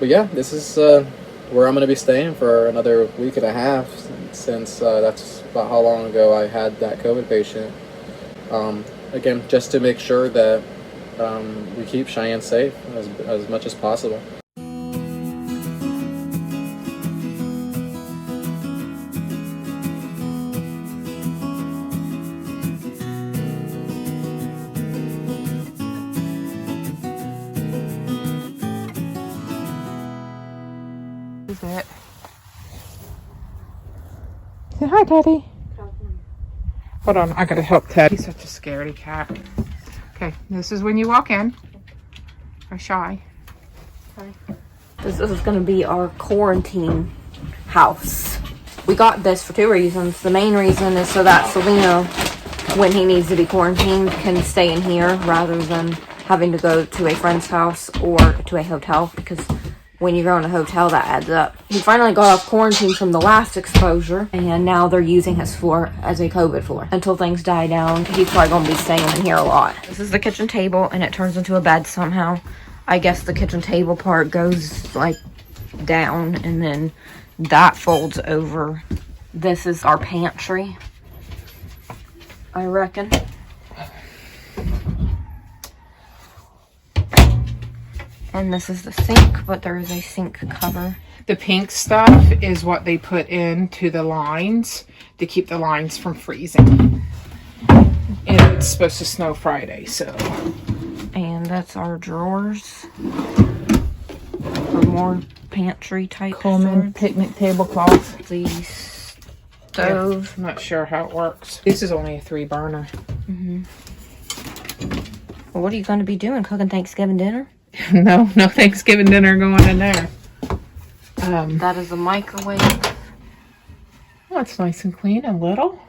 But yeah, this is where I'm going to be staying for another week and a half, since that's about how long ago I had that COVID patient. Again, just to make sure that we keep Cheyenne safe as much as possible. Is it? Say hi, Teddy. Hold on, I gotta help Ted. He's such a scaredy cat. Okay, this is when you walk in. Or shy. This is going to be our quarantine house. We got this for two reasons. The main reason is so that Selena, when he needs to be quarantined, can stay in here rather than having to go to a friend's house or to a hotel, because when you go in a hotel, that adds up. He finally got off quarantine from the last exposure, and now they're using his floor as a COVID floor. Until things die down, he's probably going to be staying in here a lot. This is the kitchen table, and it turns into a bed somehow. I guess the kitchen table part goes, like, down, and then that folds over. This is our pantry, I reckon. And this is the sink, but there is a sink cover. The pink stuff is what they put into the lines to keep the lines from freezing. And it's supposed to snow Friday, so. And that's our drawers for more pantry type Coleman storage. picnic tablecloth. The stove. I'm not sure how it works. This is only a 3-burner. Well, what are you going to be doing? Cooking Thanksgiving dinner? No Thanksgiving dinner going in there. That is a microwave. Oh, it's nice and clean and little.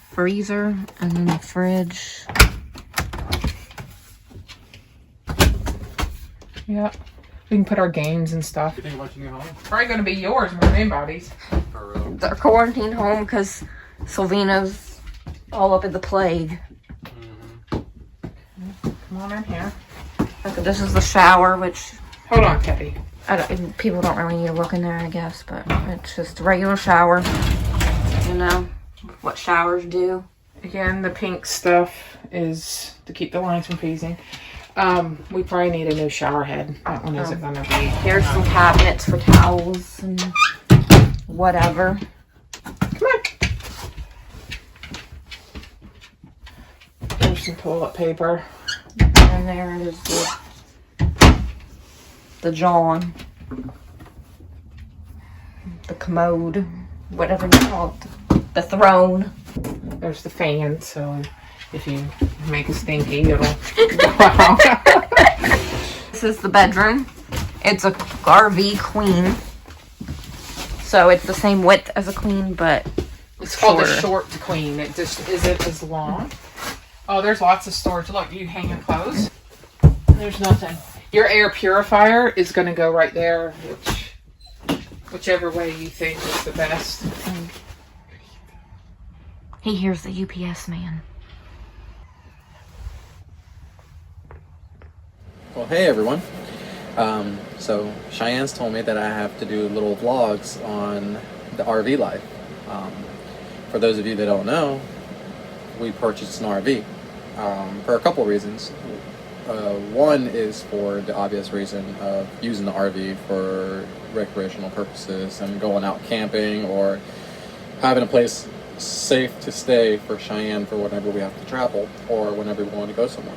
Freezer, and then the fridge. Yeah. We can put our games and stuff. You think about your new home? Probably going to be yours more than anybody's. For real? They're quarantined home because Sylvina's all up in the plague. Come on in here. Okay, this is the shower, which Hold on, Teddy. people don't really need to look in there, I guess, but it's just a regular shower. You know what showers do. Again, the pink stuff is to keep the lines from freezing. We probably need a new shower head. That one isn't going to be. Here's some cabinets for towels and whatever. Come on. There's some toilet paper. And there is the John. The commode. Whatever you call it. The throne. There's the fan, so if you make a stinky, it'll go out. This is the bedroom. It's a RV queen. So it's the same width as a queen, but It's called a shorter. short queen. It just isn't as long. Oh, there's lots of storage. Look, you hang your clothes. There's nothing. Your air purifier is going to go right there, whichever way you think is the best. He hears the UPS man. Well, hey everyone. So Cheyenne's told me that I have to do little vlogs on the RV life. For those of you that don't know, we purchased an RV for a couple reasons. One is for the obvious reason of using the RV for recreational purposes and going out camping or having a place safe to stay for Cheyenne for whenever we have to travel or whenever we want to go somewhere.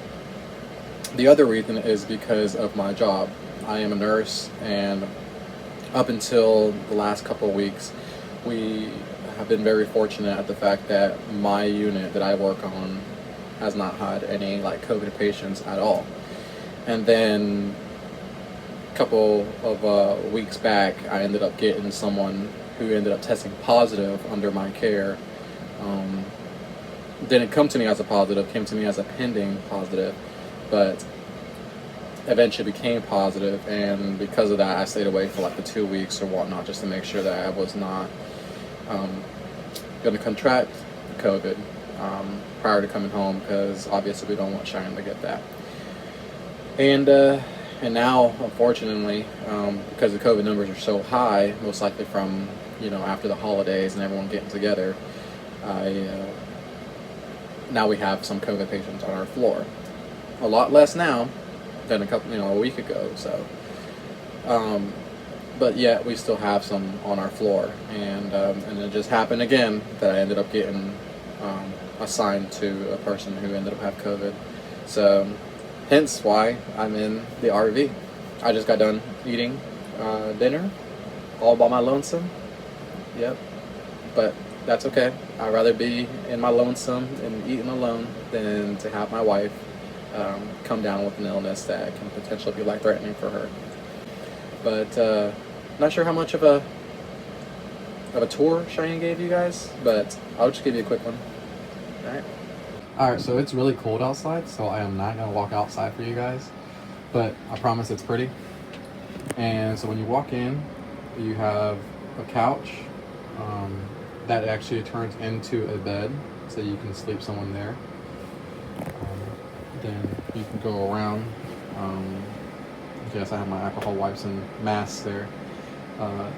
The other reason is because of my job. I am a nurse, and up until the last couple of weeks, we have been very fortunate at the fact that my unit that I work on has not had any COVID patients at all. And then a couple of weeks back, I ended up getting someone who ended up testing positive under my care. Didn't come to me as a positive, came to me as a pending positive, but eventually became positive, and because of that I stayed away for the 2 weeks or whatnot, just to make sure that I was not going to contract COVID prior to coming home, because obviously we don't want Cheyenne to get that. And And now, unfortunately, because the COVID numbers are so high, most likely from, after the holidays and everyone getting together, now we have some COVID patients on our floor. A lot less now than a week ago. So, but yet we still have some on our floor, and it just happened again that I ended up getting assigned to a person who ended up having COVID. So, hence why I'm in the RV. I just got done eating dinner all by my lonesome. Yep, but that's okay. I'd rather be in my lonesome and eating alone than to have my wife come down with an illness that can potentially be life-threatening for her. But not sure how much of a tour Cheyenne gave you guys, but I'll just give you a quick one. Alright, so it's really cold outside, so I am not going to walk outside for you guys, but I promise it's pretty. And so when you walk in, you have a couch that actually turns into a bed, so you can sleep someone there. Then you can go around. Yes, I have my alcohol wipes and masks there.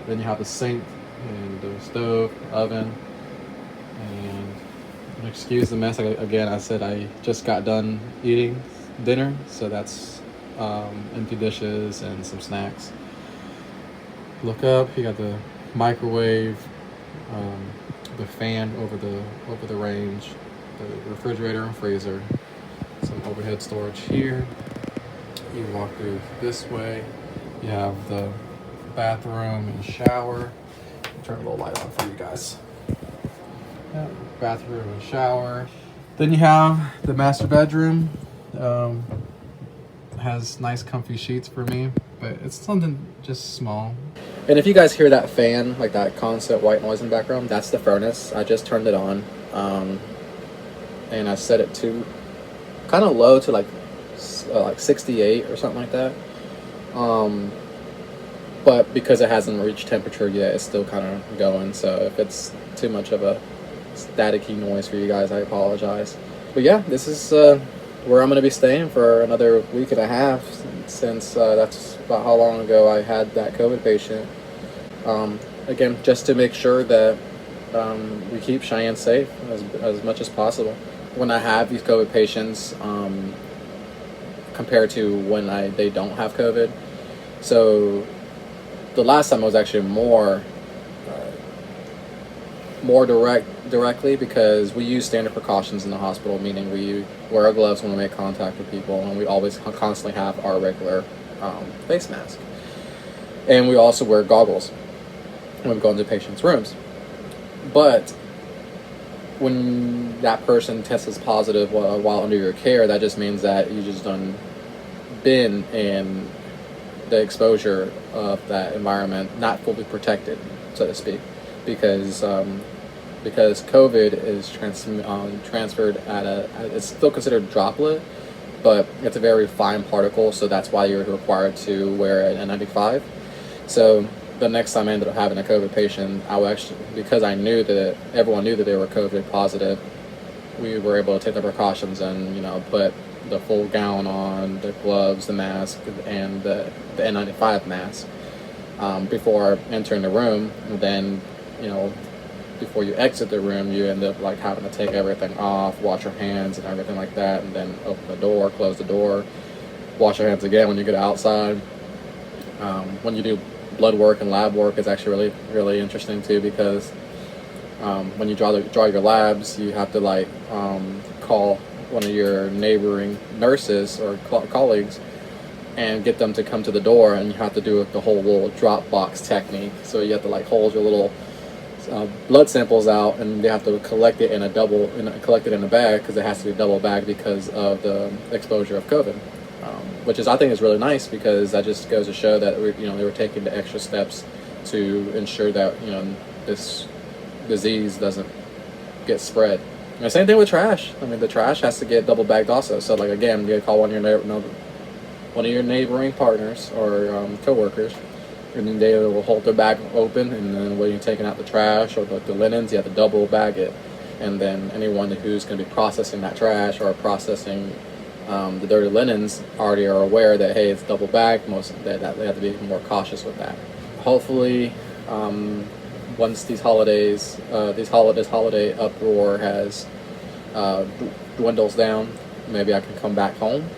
Then you have the sink and the stove, oven, and excuse the mess. Again, I said I just got done eating dinner, so that's empty dishes and some snacks. Look up, you got the microwave, the fan over the range, the refrigerator and freezer, some overhead storage here. You walk through this way, you have the bathroom and shower. Turn a little light on for you guys. Yeah, bathroom and shower. Then you have the master bedroom. Has nice comfy sheets for me, but it's something just small. And if you guys hear that fan, like that constant white noise in the background, that's the furnace. I just turned it on, and I set it to kind of low to like 68 or something like that. But because it hasn't reached temperature yet, it's still kind of going. So if it's too much of a staticky noise for you guys, I apologize. But yeah, this is where I'm going to be staying for another week and a half, since that's about how long ago I had that COVID patient. Again, just to make sure that we keep Cheyenne safe as much as possible. When I have these COVID patients, compared to when they don't have COVID. So the last time I was actually more directly, because we use standard precautions in the hospital, meaning we wear our gloves when we make contact with people, and we always constantly have our regular face mask. And we also wear goggles when we go into patients' rooms. But when that person tests positive while under your care, that just means that you just done been in the exposure of that environment, not fully protected, so to speak, because COVID is transferred it's still considered a droplet, but it's a very fine particle, so that's why you're required to wear an N95. So the next time I ended up having a COVID patient, I would actually, because I knew that everyone knew that they were COVID positive, we were able to take the precautions and put the full gown on, the gloves, the mask, and the N95 mask before entering the room. And then before you exit the room, you end up having to take everything off, wash your hands and everything like that, and then open the door, close the door, wash your hands again when you get outside. When you do blood work and lab work, is actually really, really interesting too, because when you draw your labs, you have to call one of your neighboring nurses or colleagues and get them to come to the door, and you have to do the whole little drop box technique. So you have to hold your little blood samples out, and they have to collect it in a bag, because it has to be a double bag because of the exposure of COVID, which I think is really nice, because that just goes to show that they were taking the extra steps to ensure that this disease doesn't get spread. And the same thing with trash. I mean, the trash has to get double bagged also. So again, you call one of your neighboring partners or coworkers, and then they will hold their bag open, and then when you're taking out the trash or the linens, you have to double bag it. And then anyone who's going to be processing that trash or processing the dirty linens already are aware that, hey, it's double back. That they have to be more cautious with that. Hopefully, once these holidays, this holiday uproar has dwindles down, maybe I can come back home.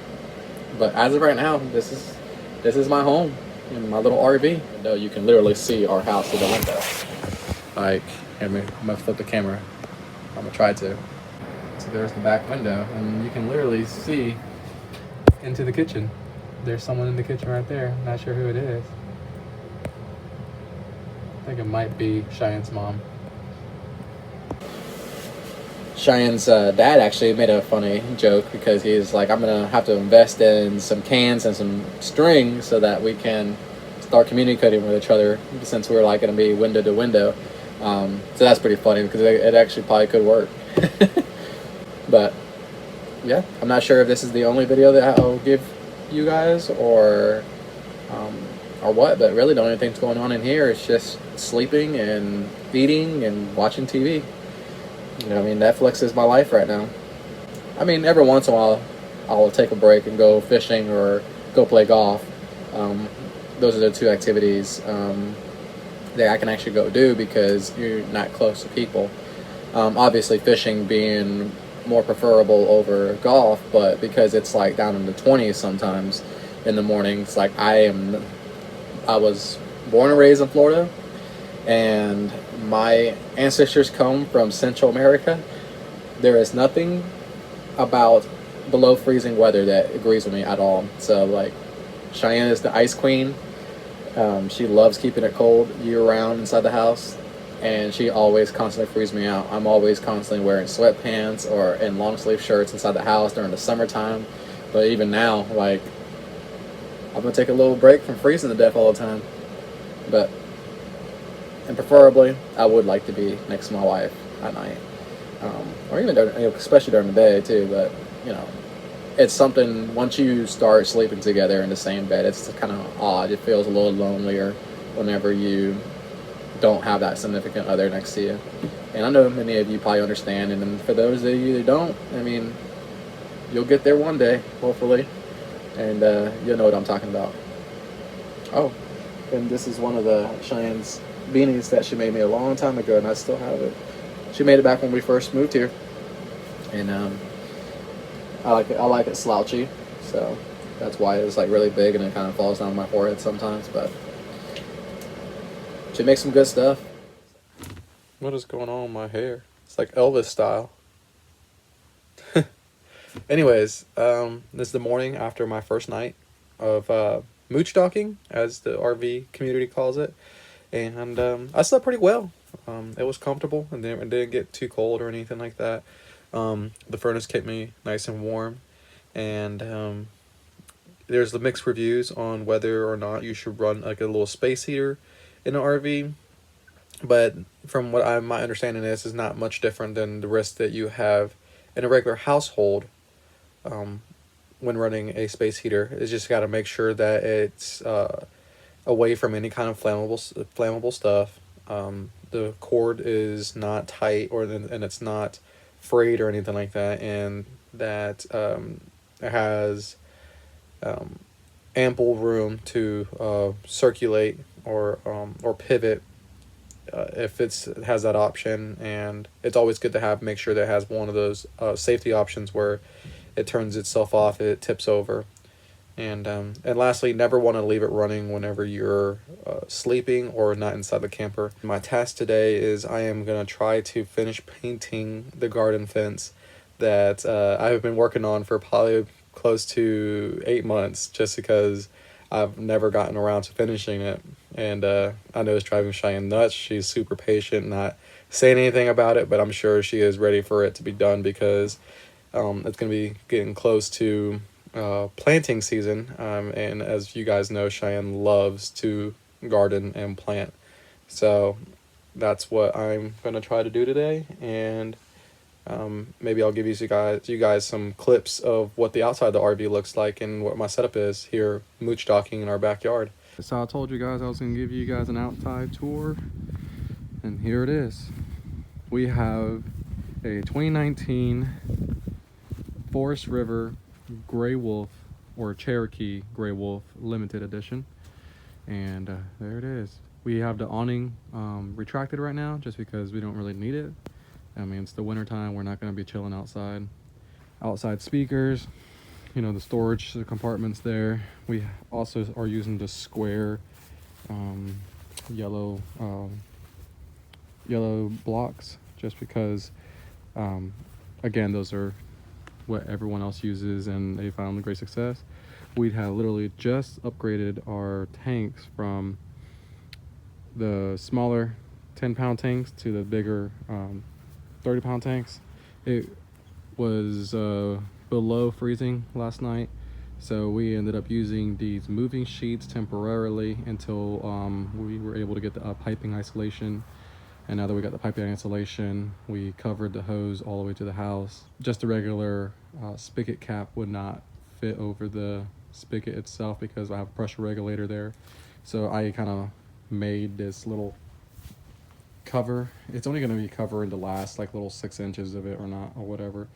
But as of right now, this is my home in my little RV. You can literally see our house through the window. Like, I'm gonna flip the camera. I'm gonna try to. So there's the back window, and you can literally see into the kitchen. There's someone in the kitchen right there. Not sure who it is. I think it might be Cheyenne's mom. Cheyenne's dad actually made a funny joke because he's like, I'm gonna have to invest in some cans and some string so that we can start communicating with each other, since we're like gonna be window to window. So that's pretty funny because it actually probably could work. But yeah, I'm not sure if this is the only video that I'll give you guys or what, but really the only thing that's going on in here is just sleeping and eating and watching TV. You know, I mean, Netflix is my life right now. I mean, every once in a while I'll take a break and go fishing or go play golf. Those are the two activities that I can actually go do because you're not close to people. Obviously fishing being more preferable over golf, but because it's like down in the 20s sometimes in the mornings, like I was born and raised in Florida, and my ancestors come from Central America. There is nothing about below freezing weather that agrees with me at all. So like, Cheyenne is the ice queen. She loves keeping it cold year round inside the house, and she always constantly freezes me out. I'm always constantly wearing sweatpants or in long sleeve shirts inside the house during the summertime. But even now, like, I'm gonna take a little break from freezing to death all the time. And preferably, I would like to be next to my wife at night, or even especially during the day too. But you know, it's something, once you start sleeping together in the same bed, it's kind of odd. It feels a little lonelier whenever you don't have that significant other next to you. And I know many of you probably understand, and then for those of you that don't, I mean, you'll get there one day, hopefully, and you'll know what I'm talking about. Oh, and this is one of the Cheyenne's beanies that she made me a long time ago, and I still have it. She made it back when we first moved here, and I like it slouchy, so that's why it's like really big and it kind of falls down my forehead sometimes. But she makes some good stuff. What is going on with my hair? It's like Elvis style. Anyways, this is the morning after my first night of mooch docking, as the RV community calls it, and I slept pretty well. It was comfortable and it didn't get too cold or anything like that. The furnace kept me nice and warm, and there's the mixed reviews on whether or not you should run like a little space heater in an RV, but from what my understanding is not much different than the risk that you have in a regular household when running a space heater. It's just got to make sure that it's away from any kind of flammable stuff. The cord is not tight, and it's not frayed or anything like that, and that it has ample room to circulate or pivot if it has that option. And it's always good to make sure that it has one of those safety options where it turns itself off if it tips over. And lastly, never want to leave it running whenever you're sleeping or not inside the camper. My task today is I am going to try to finish painting the garden fence that I've been working on for probably close to 8 months, just because I've never gotten around to finishing it. And I know it's driving Cheyenne nuts. She's super patient, not saying anything about it, but I'm sure she is ready for it to be done, because it's going to be getting close to planting season, and as you guys know, Cheyenne loves to garden and plant, so that's what I'm gonna try to do today. And maybe I'll give you guys some clips of what the outside of the RV looks like and what my setup is here mooch docking in our backyard. So I told you guys I was gonna give you guys an outside tour, and here it is. We have a 2019 Forest River Gray Wolf, or Cherokee Gray Wolf limited edition. And there it is. We have the awning retracted right now just because we don't really need it. I mean, it's the winter time. We're not going to be chilling outside. Outside speakers, you know, the storage compartments there. We also are using the square yellow blocks just because, again, those are what everyone else uses and they found great success. We have literally just upgraded our tanks from the smaller 10-pound tanks to the bigger 30-pound tanks. It was below freezing last night, so we ended up using these moving sheets temporarily until we were able to get the piping isolation. And now that we got the piping isolation, we covered the hose all the way to the house. Just a regular spigot cap would not fit over the spigot itself because I have a pressure regulator there. So I kind of made this little cover. It's only going to be covering the last like little 6 inches of it or not or whatever.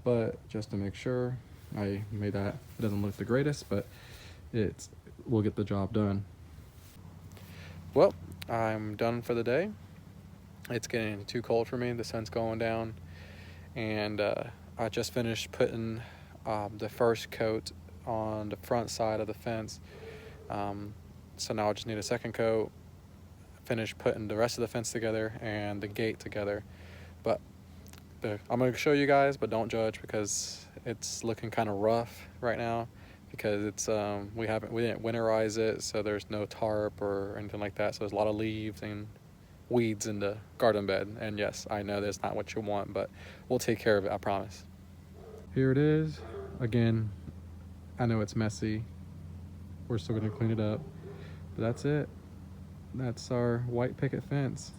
But just to make sure, I made that. It doesn't look the greatest, but we'll get the job done. Well, I'm done for the day. It's getting too cold for me. The sun's going down, and I just finished putting the first coat on the front side of the fence. So now I just need a second coat, finish putting the rest of the fence together and the gate together. But I'm going to show you guys, but don't judge because it's looking kind of rough right now because it's we didn't winterize it, so there's no tarp or anything like that. So there's a lot of leaves and weeds in the garden bed. And yes, I know that's not what you want, but we'll take care of it, I promise. Here it is. Again, I know it's messy. We're still going to clean it up. But that's it. That's our white picket fence.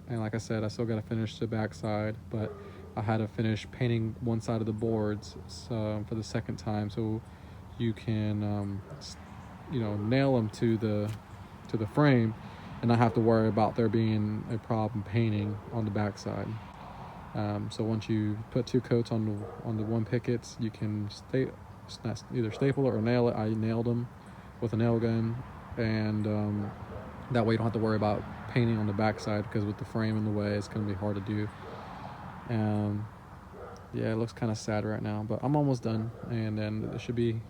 And like I said, I still got to finish the back side, but I had to finish painting one side of the boards for the second time, so you can nail them to the frame and not have to worry about there being a problem painting on the back side. So once you put 2 coats on the one pickets, you can either staple it or nail it. I nailed them with a nail gun, and that way you don't have to worry about painting on the back side because with the frame in the way, it's going to be hard to do. Yeah, it looks kind of sad right now, but I'm almost done, and then it should be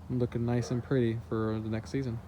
looking nice and pretty for the next season.